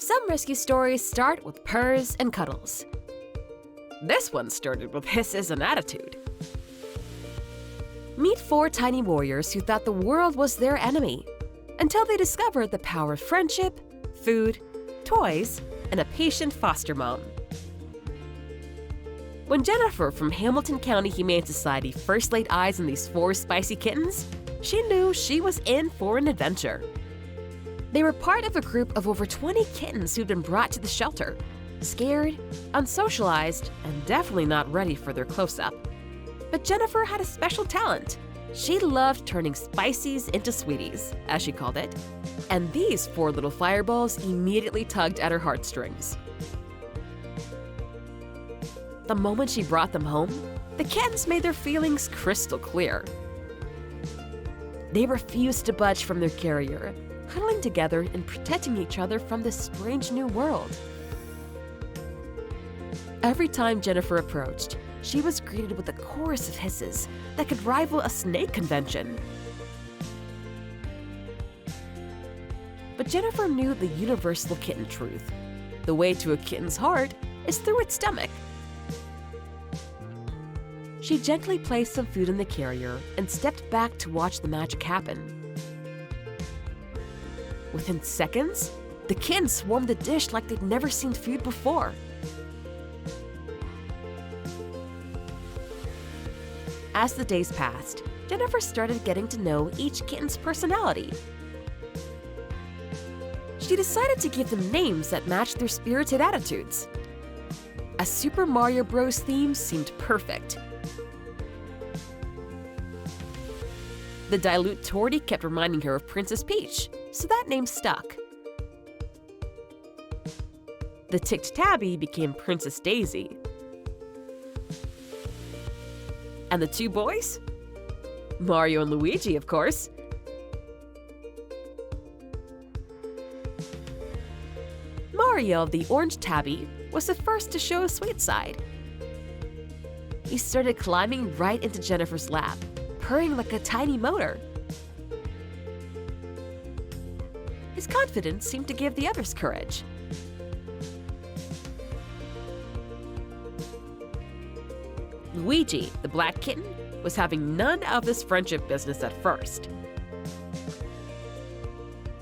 Some rescue stories start with purrs and cuddles. This one started with hisses and attitude. Meet 4 tiny warriors who thought the world was their enemy, until they discovered the power of friendship, food, toys, and a patient foster mom. When Jennifer from Hamilton County Humane Society first laid eyes on these 4 spicy kittens, she knew she was in for an adventure. They were part of a group of over 20 kittens who'd been brought to the shelter, scared, unsocialized, and definitely not ready for their close-up. But Jennifer had a special talent. She loved turning spicies into sweeties, as she called it, and these 4 little fireballs immediately tugged at her heartstrings. The moment she brought them home, the kittens made their feelings crystal clear. They refused to budge from their carrier, huddling together and protecting each other from this strange new world. Every time Jennifer approached, she was greeted with a chorus of hisses that could rival a snake convention. But Jennifer knew the universal kitten truth. The way to a kitten's heart is through its stomach. She gently placed some food in the carrier and stepped back to watch the magic happen. Within seconds, the kittens swarmed the dish like they'd never seen food before. As the days passed, Jennifer started getting to know each kitten's personality. She decided to give them names that matched their spirited attitudes. A Super Mario Bros. Theme seemed perfect. The dilute Torty kept reminding her of Princess Peach, so that name stuck. The ticked Tabby became Princess Daisy. And the 2 boys? Mario and Luigi, of course. Mario, the orange tabby, was the first to show a sweet side. He started climbing right into Jennifer's lap, purring like a tiny motor. His confidence seemed to give the others courage. Luigi, the black kitten, was having none of this friendship business at first.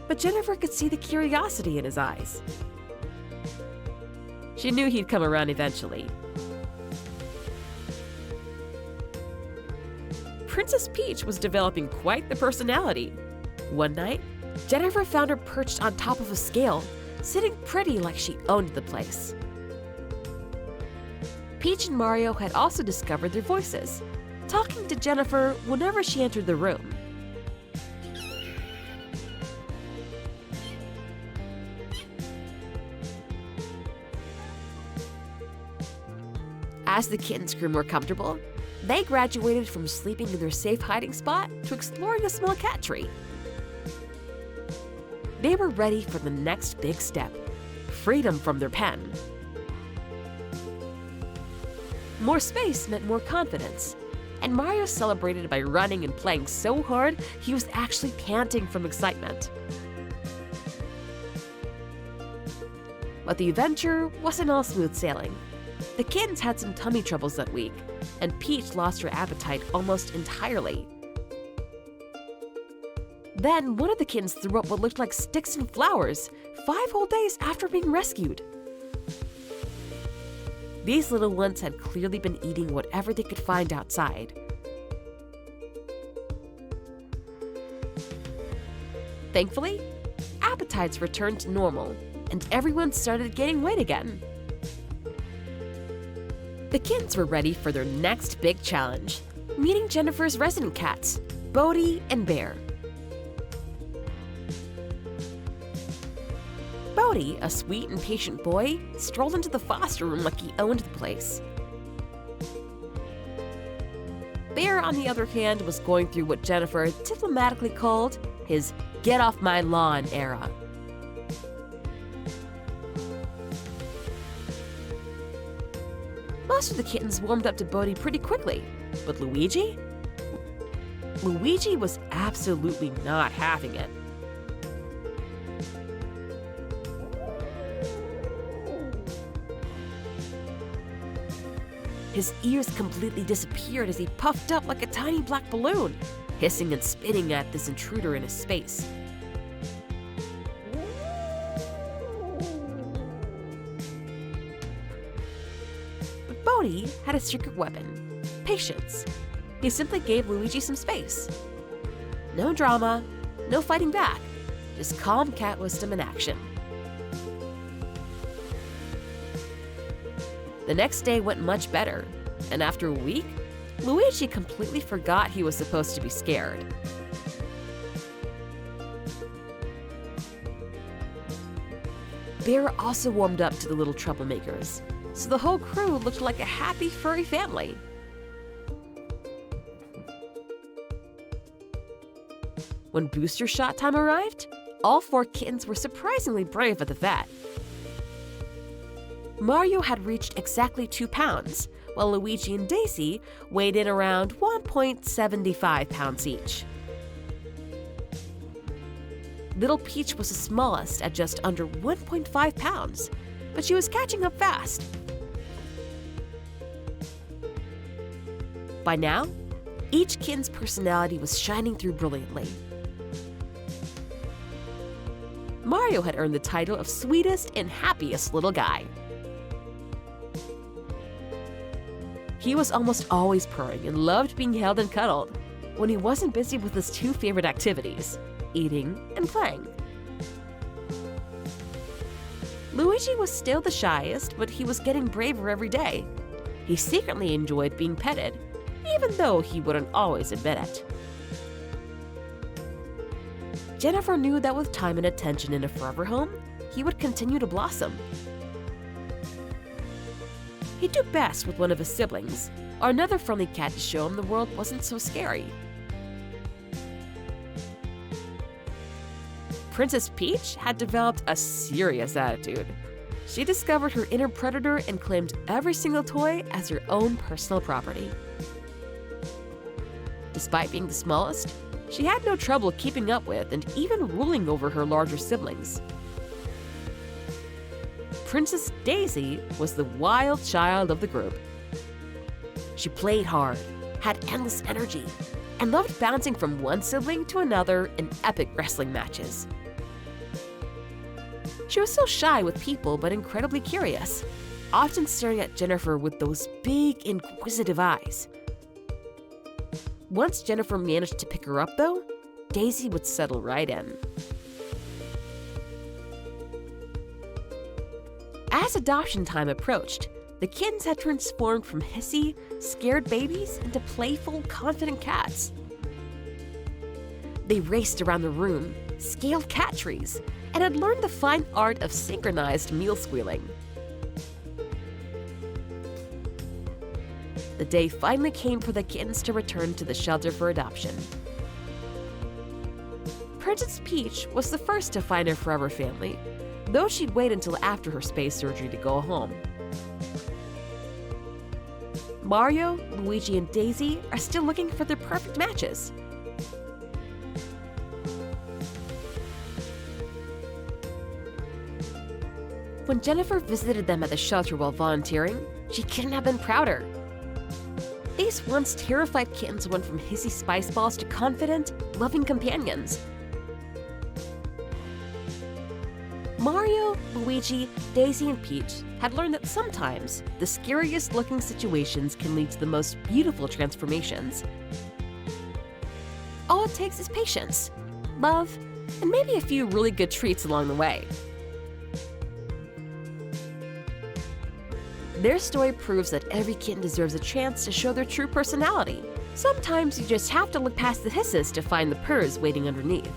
But Jennifer could see the curiosity in his eyes. She knew he'd come around eventually. Princess Peach was developing quite the personality. One night, Jennifer found her perched on top of a scale, sitting pretty like she owned the place. Peach and Mario had also discovered their voices, talking to Jennifer whenever she entered the room. As the kittens grew more comfortable, they graduated from sleeping in their safe hiding spot to exploring a small cat tree. They were ready for the next big step, freedom from their pen. More space meant more confidence, and Mario celebrated by running and playing so hard he was actually panting from excitement. But the adventure wasn't all smooth sailing. The kittens had some tummy troubles that week, and Peach lost her appetite almost entirely. Then one of the kittens threw up what looked like sticks and flowers 5 whole days after being rescued. These little ones had clearly been eating whatever they could find outside. Thankfully, appetites returned to normal, and everyone started gaining weight again. The kittens were ready for their next big challenge, meeting Jennifer's resident cats, Bodie and Bear. Bodie, a sweet and patient boy, strolled into the foster room like he owned the place. Bear, on the other hand, was going through what Jennifer diplomatically called his "get off my lawn" era. Most of the kittens warmed up to Bodie pretty quickly, but Luigi? Luigi was absolutely not having it. His ears completely disappeared as he puffed up like a tiny black balloon, hissing and spitting at this intruder in his space. But Bodhi had a secret weapon: patience. He simply gave Luigi some space. No drama, no fighting back, just calm cat wisdom in action. The next day went much better, and after a week, Luigi completely forgot he was supposed to be scared. Bear also warmed up to the little troublemakers, so the whole crew looked like a happy furry family. When booster shot time arrived, all 4 kittens were surprisingly brave at the vet. Mario had reached exactly 2 pounds, while Luigi and Daisy weighed in around 1.75 pounds each. Little Peach was the smallest at just under 1.5 pounds, but she was catching up fast. By now, each kitten's personality was shining through brilliantly. Mario had earned the title of sweetest and happiest little guy. He was almost always purring and loved being held and cuddled when he wasn't busy with his 2 favorite activities, eating and playing. Luigi was still the shyest, but he was getting braver every day. He secretly enjoyed being petted, even though he wouldn't always admit it. Jennifer knew that with time and attention in a forever home, he would continue to blossom. He'd do best with one of his siblings, or another friendly cat to show him the world wasn't so scary. Princess Peach had developed a serious attitude. She discovered her inner predator and claimed every single toy as her own personal property. Despite being the smallest, she had no trouble keeping up with and even ruling over her larger siblings. Princess Daisy was the wild child of the group. She played hard, had endless energy, and loved bouncing from one sibling to another in epic wrestling matches. She was still shy with people but incredibly curious, often staring at Jennifer with those big, inquisitive eyes. Once Jennifer managed to pick her up, though, Daisy would settle right in. As adoption time approached, the kittens had transformed from hissy, scared babies into playful, confident cats. They raced around the room, scaled cat trees, and had learned the fine art of synchronized meal squealing. The day finally came for the kittens to return to the shelter for adoption. Princess Peach was the first to find her forever family, though she'd wait until after her space surgery to go home. Mario, Luigi, and Daisy are still looking for their perfect matches. When Jennifer visited them at the shelter while volunteering, she couldn't have been prouder. These once terrified kittens went from hissy spice balls to confident, loving companions. Mario, Luigi, Daisy, and Peach had learned that sometimes the scariest looking situations can lead to the most beautiful transformations. All it takes is patience, love, and maybe a few really good treats along the way. Their story proves that every kitten deserves a chance to show their true personality. Sometimes you just have to look past the hisses to find the purrs waiting underneath.